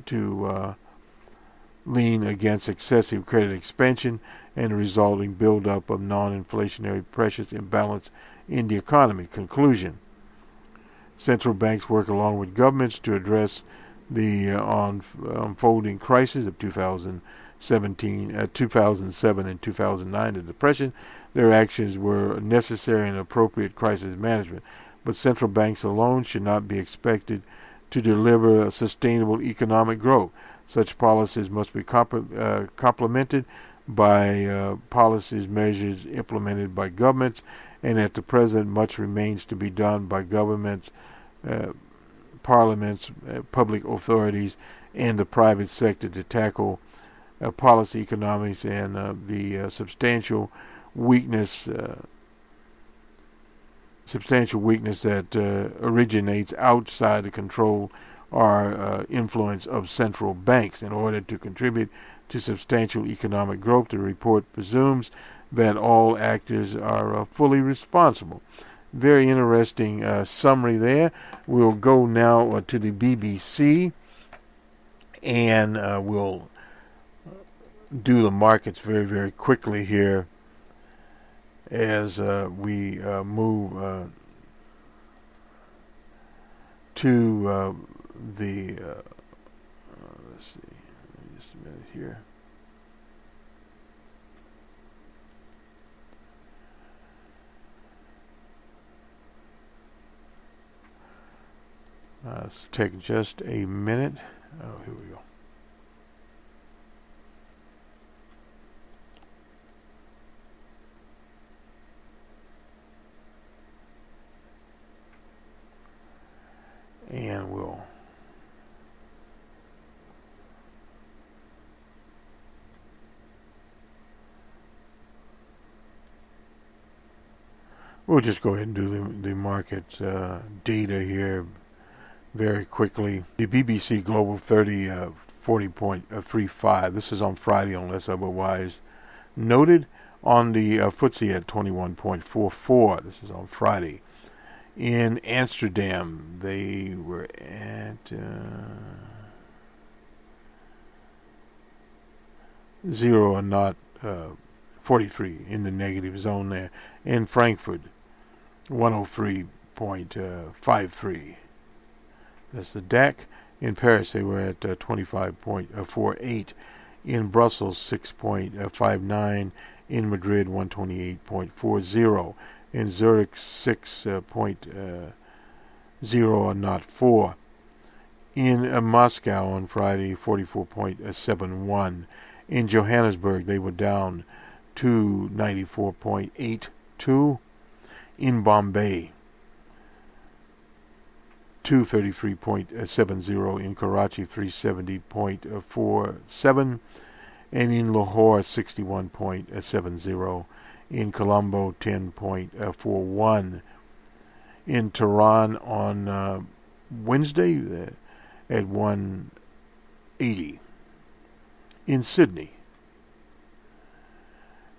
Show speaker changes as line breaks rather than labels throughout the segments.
to lean against excessive credit expansion and the resulting buildup of non-inflationary pressures imbalance in the economy. Conclusion: central banks work along with governments to address the unfolding crisis of 2007 and 2009, the Depression. Their actions were necessary and appropriate crisis management, but central banks alone should not be expected to deliver a sustainable economic growth. Such policies must be complemented by policies measures implemented by governments, and at the present much remains to be done by governments, parliaments, public authorities, and the private sector to tackle policy economics and the substantial weakness that originates outside the control or influence of central banks. In order to contribute to substantial economic growth, the report presumes that all actors are fully responsible. Very interesting summary there. We'll go now to the BBC, and we'll do the markets very, very quickly here as we move to the let's see, just a minute here. Let's take just a minute. Oh, here we go. And we'll just go ahead and do the market data here very quickly. The BBC Global 30 40.35. This is on Friday unless otherwise noted. On the FTSE at 21.44. This is on Friday. In Amsterdam, they were at 0 and not 43 in the negative zone there. In Frankfurt, 103.53. That's the DAC. In Paris, they were at 25.48. In Brussels, 6.59. In Madrid, 128.40. In Zurich, 6.0 and not 4. In Moscow on Friday, 44.71. In Johannesburg, they were down to 94.82. In Bombay, 233.70. In Karachi, 370.47. And in Lahore, 61.70. In Colombo, 10.41. In Tehran on Wednesday at 180. In Sydney,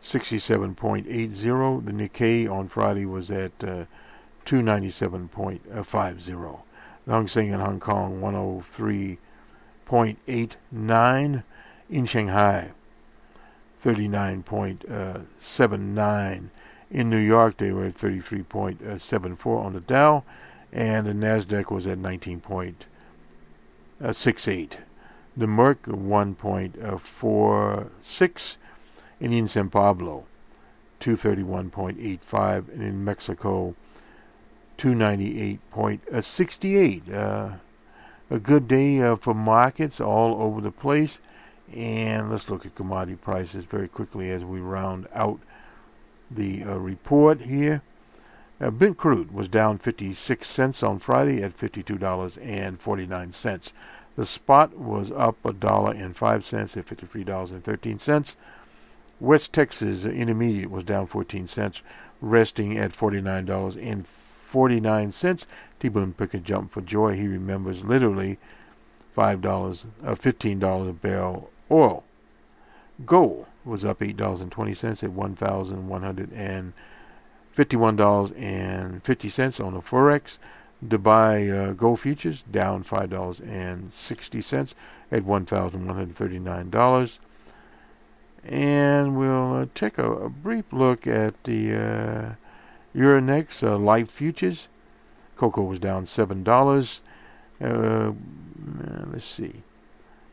67.80. The Nikkei on Friday was at 297.50. The Hang Seng in Hong Kong, 103.89. In Shanghai, 39.79. In New York, they were at 33.74 on the Dow, and the Nasdaq was at 19.68. The Merc 1.46, and in San Pablo 231.85, and in Mexico 298.68. A good day for markets all over the place. And let's look at commodity prices very quickly as we round out the report here. Brent crude was down 56 cents on Friday at $52.49. The spot was up $1.05 at $53.13. West Texas Intermediate was down 14 cents, resting at $49.49. T-Boone Pickett jumped for joy. He remembers literally $15 a barrel oil. Gold was up $8.20 at $1,151.50 on the Forex. Dubai gold futures down $5.60 at $1,139. And we'll take a brief look at the Euronext light futures. Cocoa was down $7. Let's see.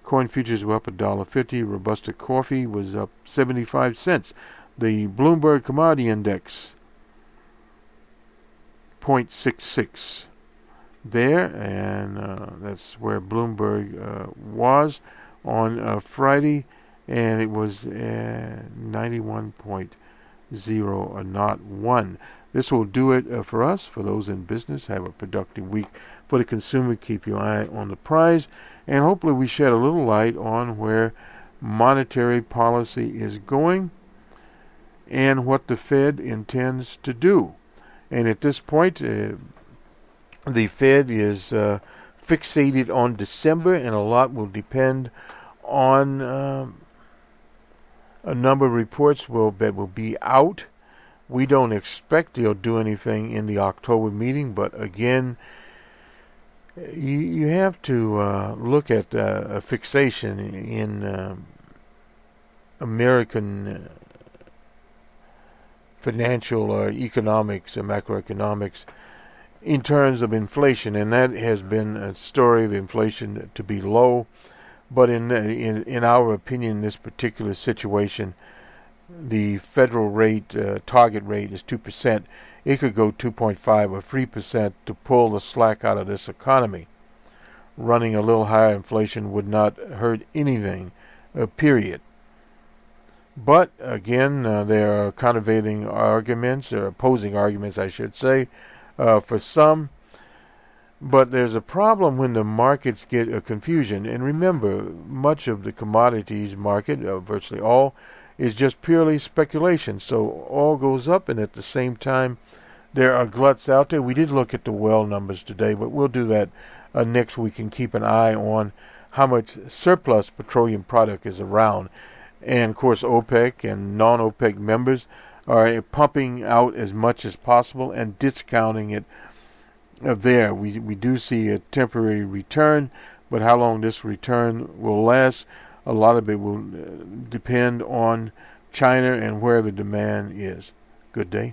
Corn futures were up $1.50. Robusta coffee was up 75 cents. The Bloomberg Commodity Index 0.66 there, and that's where Bloomberg was on Friday, and it was 91.0, not 1. This will do it for us. For those in business, have a productive week. For the consumer, keep your eye on the prize, and hopefully we shed a little light on where monetary policy is going and what the Fed intends to do. And at this point, the Fed is fixated on December, and a lot will depend on a number of reports that will be out. We don't expect they'll do anything in the October meeting, but again, you have to look at a fixation in American financial or economics or macroeconomics in terms of inflation, and that has been a story of inflation to be low. But in our opinion, in this particular situation, the federal rate, target rate is 2%. It could go 2.5 or 3% to pull the slack out of this economy. Running a little higher inflation would not hurt anything, period. But again, there are countervailing arguments, or opposing arguments, I should say, for some. But there's a problem when the markets get a confusion. And remember, much of the commodities market, virtually all, is just purely speculation. So all goes up, and at the same time, there are gluts out there. We did look at the well numbers today, but we'll do that next week and keep an eye on how much surplus petroleum product is around. And of course, OPEC and non-OPEC members are pumping out as much as possible and discounting it there. We do see a temporary return, but how long this return will last, a lot of it will depend on China and where the demand is. Good day.